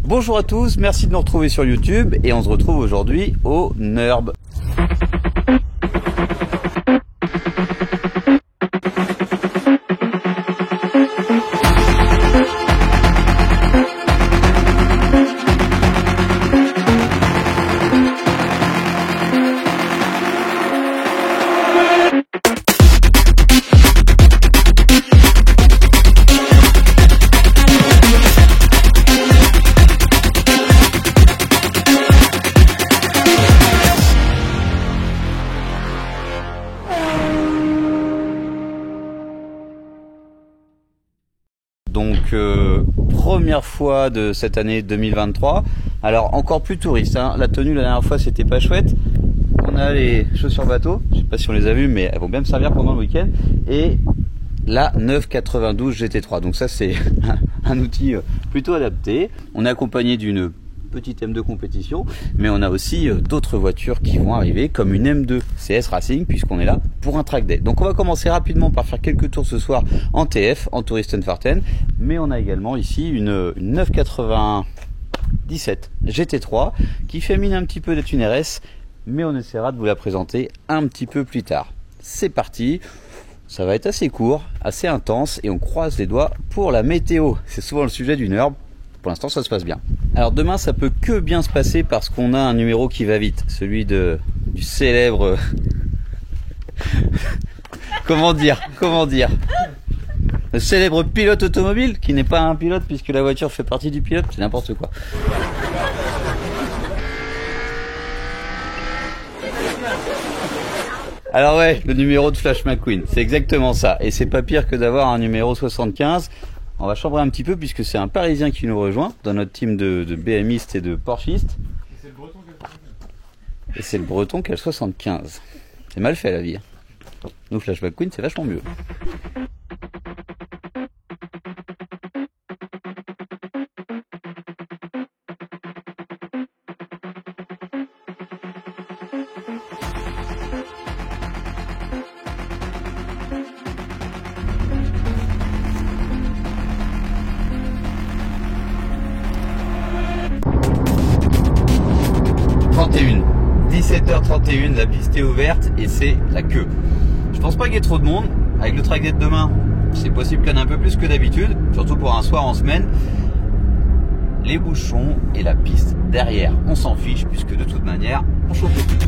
Bonjour à tous, merci de nous retrouver sur YouTube et on se retrouve aujourd'hui au NURB. Donc première fois de cette année 2023, alors encore plus touriste, hein. La tenue la dernière fois c'était pas chouette, on a les chaussures bateau, je sais pas si on les a vues mais elles vont bien me servir pendant le week-end, et la 992 GT3, donc ça c'est un outil plutôt adapté. On est accompagné d'une petite M2 compétition, mais on a aussi d'autres voitures qui vont arriver comme une M2 CS Racing puisqu'on est là pour un track day. Donc on va commencer rapidement par faire quelques tours ce soir en TF, en Touristenfahrten, mais on a également ici une 997 GT3 qui fait mine un petit peu d'être une RS, mais on essaiera de vous la présenter un petit peu plus tard. C'est parti, ça va être assez court, assez intense et on croise les doigts pour la météo. C'est souvent le sujet du NURB. Pour l'instant ça se passe bien. Alors demain ça peut que bien se passer parce qu'on a un numéro qui va vite, celui du célèbre comment dire le célèbre pilote automobile qui n'est pas un pilote puisque la voiture fait partie du pilote, c'est n'importe quoi. Alors ouais, le numéro de Flash McQueen, c'est exactement ça, et c'est pas pire que d'avoir un numéro 75. On va chambrer un petit peu puisque c'est un Parisien qui nous rejoint dans notre team de BMistes et de Porschistes. Et c'est le Breton qui a le 75. C'est mal fait la vie. Nous, Flash McQueen, c'est vachement mieux. « 17h31, la piste est ouverte et c'est la queue. Je pense pas qu'il y ait trop de monde. Avec le track day de demain, c'est possible qu'il y en ait un peu plus que d'habitude, surtout pour un soir en semaine. Les bouchons et la piste derrière, on s'en fiche puisque de toute manière, on chauffe le tout.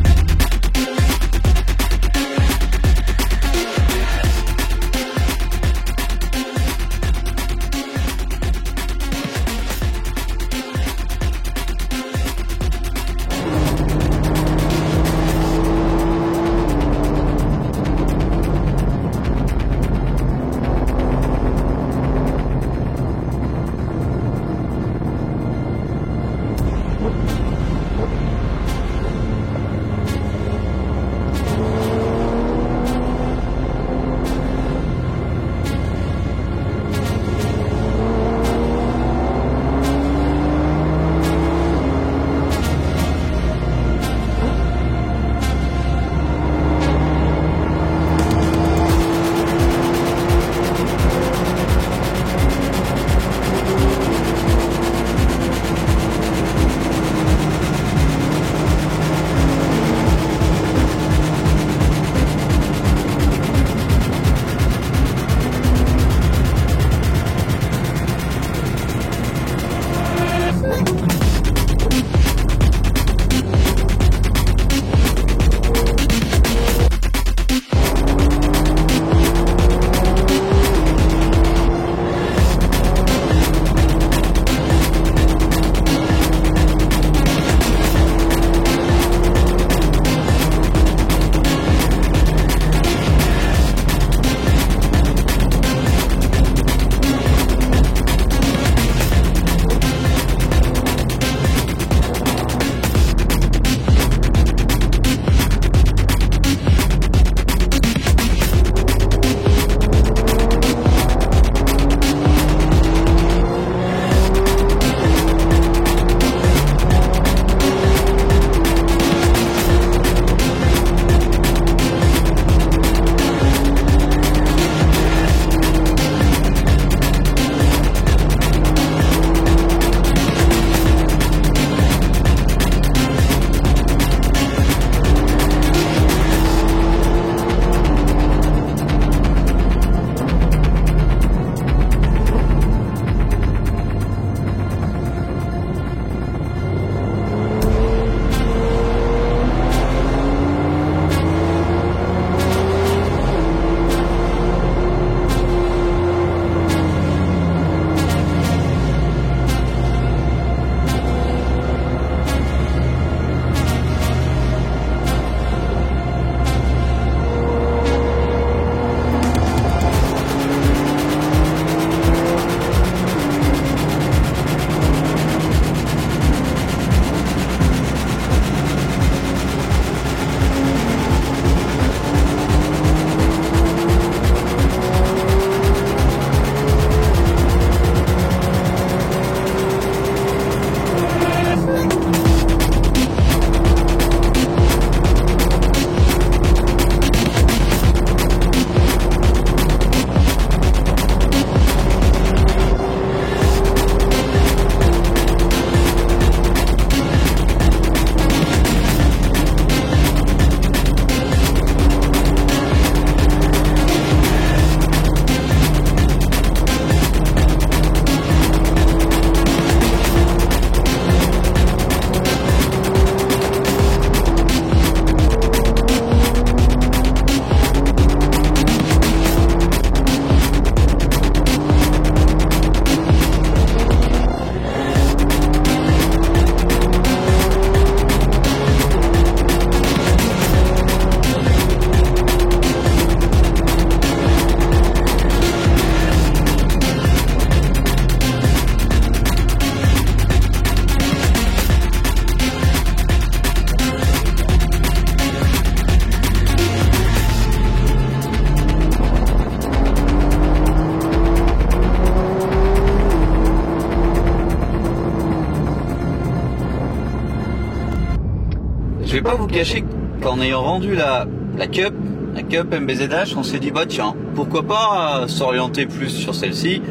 vais pas vous cacher qu'en ayant vendu la Cup MBZH, on s'est dit bah tiens, pourquoi pas s'orienter plus sur celle-ci,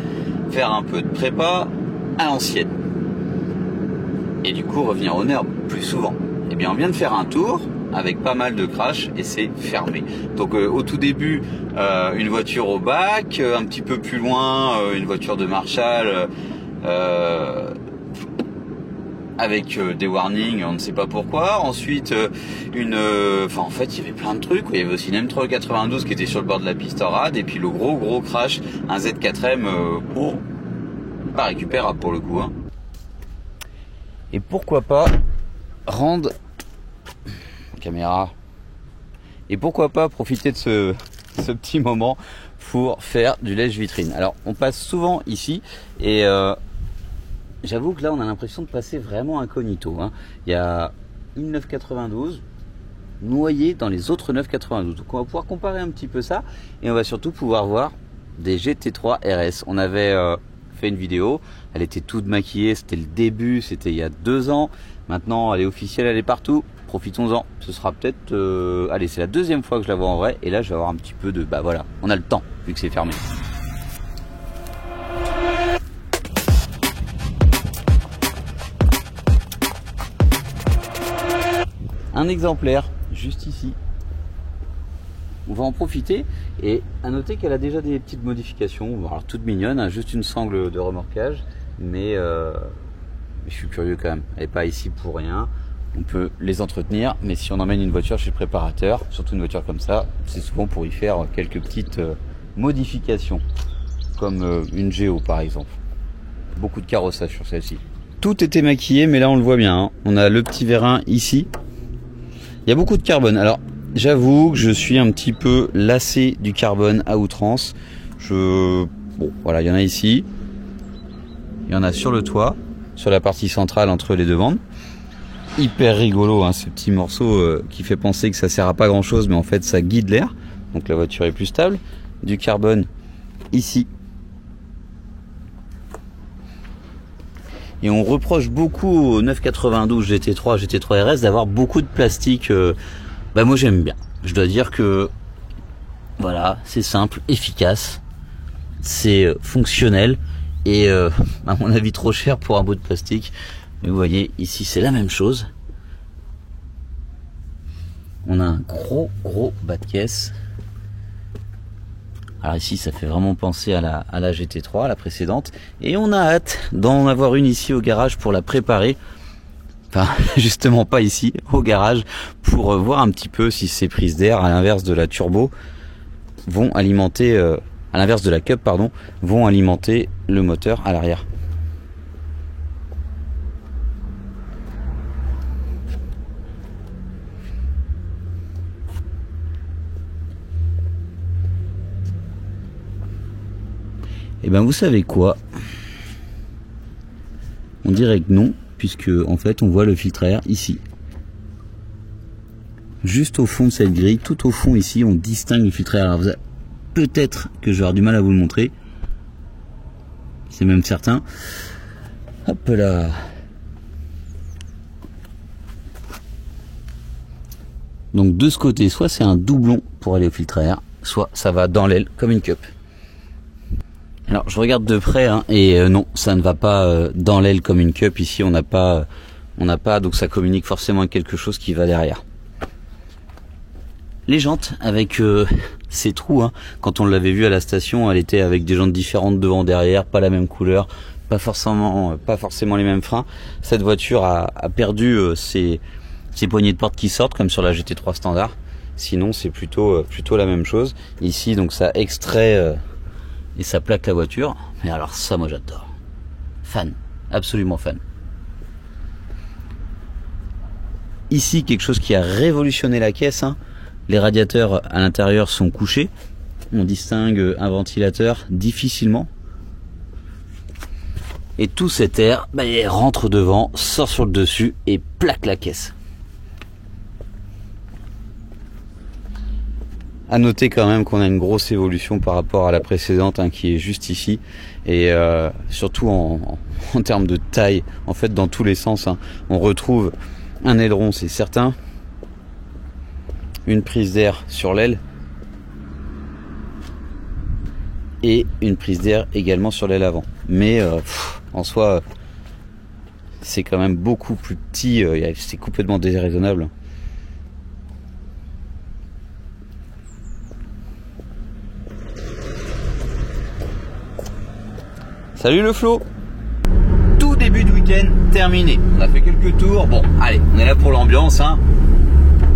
faire un peu de prépa à l'ancienne. Et du coup revenir aux herbes plus souvent. Eh bien on vient de faire un tour avec pas mal de crash et c'est fermé. Donc au tout début une voiture au bac, un petit peu plus loin une voiture de Marshall avec des warnings, on ne sait pas pourquoi. Ensuite en fait il y avait plein de trucs. Il y avait aussi une M392 qui était sur le bord de la piste en rade et puis le gros crash, un Z4M pas récupérable pour le coup. Hein. Et pourquoi pas rendre caméra. Et pourquoi pas profiter de ce petit moment pour faire du lèche-vitrine. Alors on passe souvent ici et j'avoue que là on a l'impression de passer vraiment incognito. Hein. Il y a une 992 noyée dans les autres 992. Donc on va pouvoir comparer un petit peu ça et on va surtout pouvoir voir des GT3 RS. On avait fait une vidéo, elle était toute maquillée, c'était le début, c'était il y a 2 ans. Maintenant elle est officielle, elle est partout. Profitons-en, ce sera peut-être allez, c'est la 2e fois que je la vois en vrai et là je vais avoir un petit peu de bah voilà, on a le temps vu que c'est fermé. Un exemplaire juste ici. On va en profiter et à noter qu'elle a déjà des petites modifications, alors toutes mignonnes, hein, juste une sangle de remorquage, mais je suis curieux quand même, elle n'est pas ici pour rien. On peut les entretenir, mais si on emmène une voiture chez le préparateur, surtout une voiture comme ça, c'est souvent pour y faire quelques petites modifications, comme une Géo par exemple. Beaucoup de carrossage sur celle-ci. Tout était maquillé, mais là on le voit bien. Hein. On a le petit vérin ici. Il y a beaucoup de carbone. Alors j'avoue que je suis un petit peu lassé du carbone à outrance. Bon, voilà, il y en a ici. Il y en a sur le toit, sur la partie centrale entre les deux vannes. Hyper rigolo, hein, ce petit morceau qui fait penser que ça sert à pas grand chose, mais en fait ça guide l'air, donc la voiture est plus stable. Du carbone ici. Et on reproche beaucoup aux 992 GT3, GT3 RS d'avoir beaucoup de plastique. Bah moi j'aime bien. Je dois dire que voilà, c'est simple, efficace, c'est fonctionnel et à mon avis trop cher pour un bout de plastique. Mais vous voyez, ici c'est la même chose. On a un gros bas de caisse. Alors ici ça fait vraiment penser à la GT3, la précédente. Et on a hâte d'en avoir une ici au garage pour la préparer. Enfin justement pas ici, au garage, pour voir un petit peu si ces prises d'air, à l'inverse de la turbo, vont alimenter, à l'inverse de la Cup pardon, vont alimenter le moteur à l'arrière. Et ben vous savez quoi, on dirait que non, puisque en fait on voit le filtre à air ici. Juste au fond de cette grille, tout au fond ici, on distingue le filtre à air. Peut-être que je vais avoir du mal à vous le montrer. C'est même certain. Hop là. Donc de ce côté, soit c'est un doublon pour aller au filtre à air, soit ça va dans l'aile comme une Cup. Alors je regarde de près hein, et non, ça ne va pas dans l'aile comme une Cup. Ici on n'a pas, donc ça communique forcément avec quelque chose qui va derrière. Les jantes avec ces trous, hein, quand on l'avait vu à la station, elle était avec des jantes différentes devant, derrière, pas la même couleur, pas forcément les mêmes freins. Cette voiture a perdu ses poignées de porte qui sortent comme sur la GT3 standard. Sinon c'est plutôt la même chose. Ici donc ça extrait et ça plaque la voiture, mais alors ça moi j'adore. Fan, absolument fan. Ici quelque chose qui a révolutionné la caisse, hein. Les radiateurs à l'intérieur sont couchés, on distingue un ventilateur difficilement. Et tout cet air il rentre devant, sort sur le dessus et plaque la caisse. À noter quand même qu'on a une grosse évolution par rapport à la précédente hein, qui est juste ici et surtout en termes de taille, en fait dans tous les sens hein. On retrouve un aileron, c'est certain, une prise d'air sur l'aile et une prise d'air également sur l'aile avant. Mais en soi, c'est quand même beaucoup plus petit, c'est complètement déraisonnable. Salut le Flo! Tout début de week-end terminé. On a fait quelques tours. Bon, allez, on est là pour l'ambiance, hein.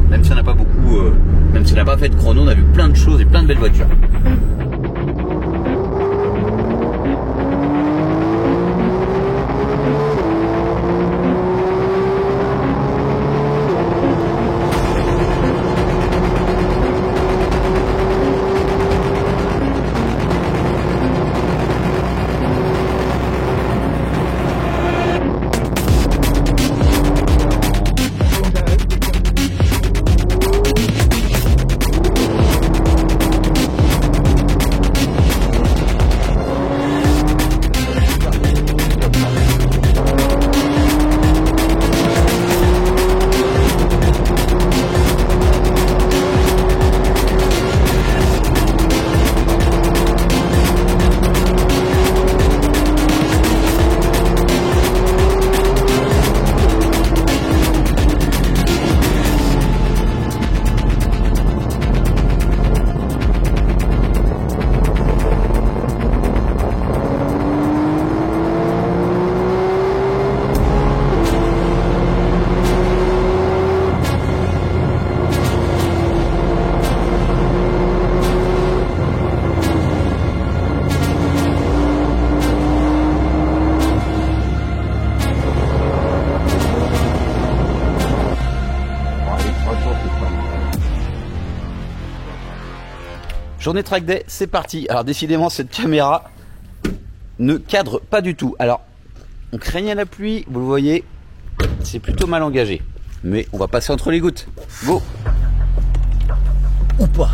Même si on n'a pas beaucoup, même si on n'a pas fait de chrono, on a vu plein de choses et plein de belles voitures. Journée track day, c'est parti. Alors décidément cette caméra ne cadre pas du tout. Alors on craignait la pluie, vous le voyez, c'est plutôt mal engagé. Mais on va passer entre les gouttes. Go! Ou pas.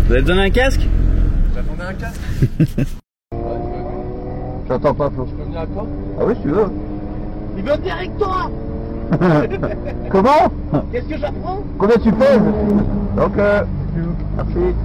Vous avez besoin d'un casque? J'attendais un casque. J'entends pas, Flo. Tu peux venir avec moi? Ah oui, si tu veux. Il veut venir avec toi. Comment? Qu'est-ce que j'apprends? Combien tu pèses? Donc, merci.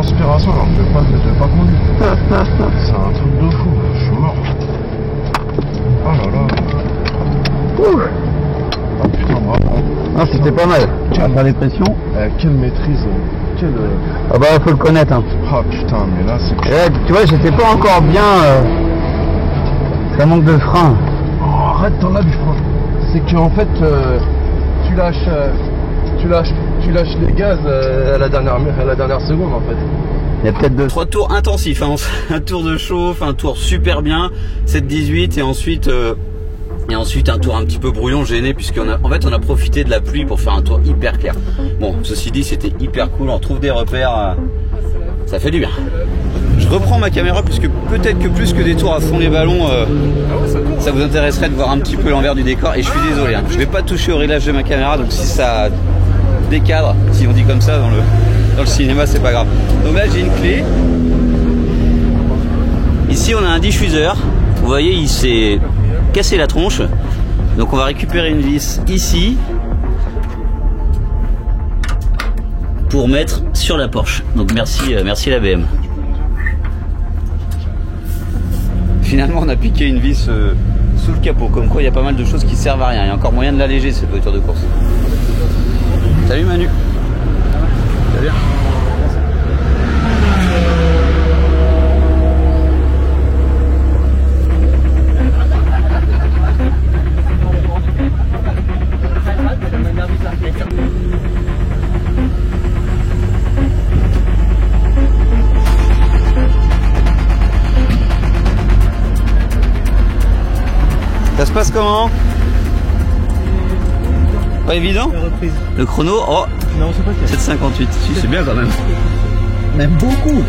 transpiration, alors je vais pas conduire. C'est un truc de fou, je suis mort. Oh là là. Ouh. Ah putain, bravo. Non, c'était pas mal. Pas les pressions. Quelle maîtrise, quelle... Ah bah faut le connaître. Hein. Ah putain, mais là c'est... Et là, tu vois, j'étais pas encore bien. Ça manque de frein. Oh, arrête, t'en as du frein. C'est qu'en fait, tu lâches les gaz à la dernière seconde en fait. Il y a peut-être 2-3 tours intensifs, hein. Un tour de chauffe, un tour super bien, 7-18 et ensuite un tour un petit peu brouillon, gêné, puisqu'on a, en fait, on a profité de la pluie pour faire un tour hyper clair. Bon, ceci dit, c'était hyper cool, on trouve des repères, ça fait du bien. Je reprends ma caméra puisque peut-être que plus que des tours à fond les ballons, ça vous intéresserait de voir un petit peu l'envers du décor. Et je suis désolé, hein, je vais pas toucher au réglage de ma caméra, donc si ça décadre, si on dit comme ça dans le cinéma, c'est pas grave. Donc là, j'ai une clé. Ici, on a un diffuseur. Vous voyez, il s'est cassé la tronche. Donc on va récupérer une vis ici pour mettre sur la Porsche. Donc merci la BM. Finalement, on a piqué une vis sous le capot. Comme quoi, il y a pas mal de choses qui servent à rien. Il y a encore moyen de l'alléger, cette voiture de course. Salut Manu. Ça va bien? Ça se passe comment? Pas évident? Le chrono, oh, Non, c'est pas 7,58. Si, c'est bien quand même. Même beaucoup.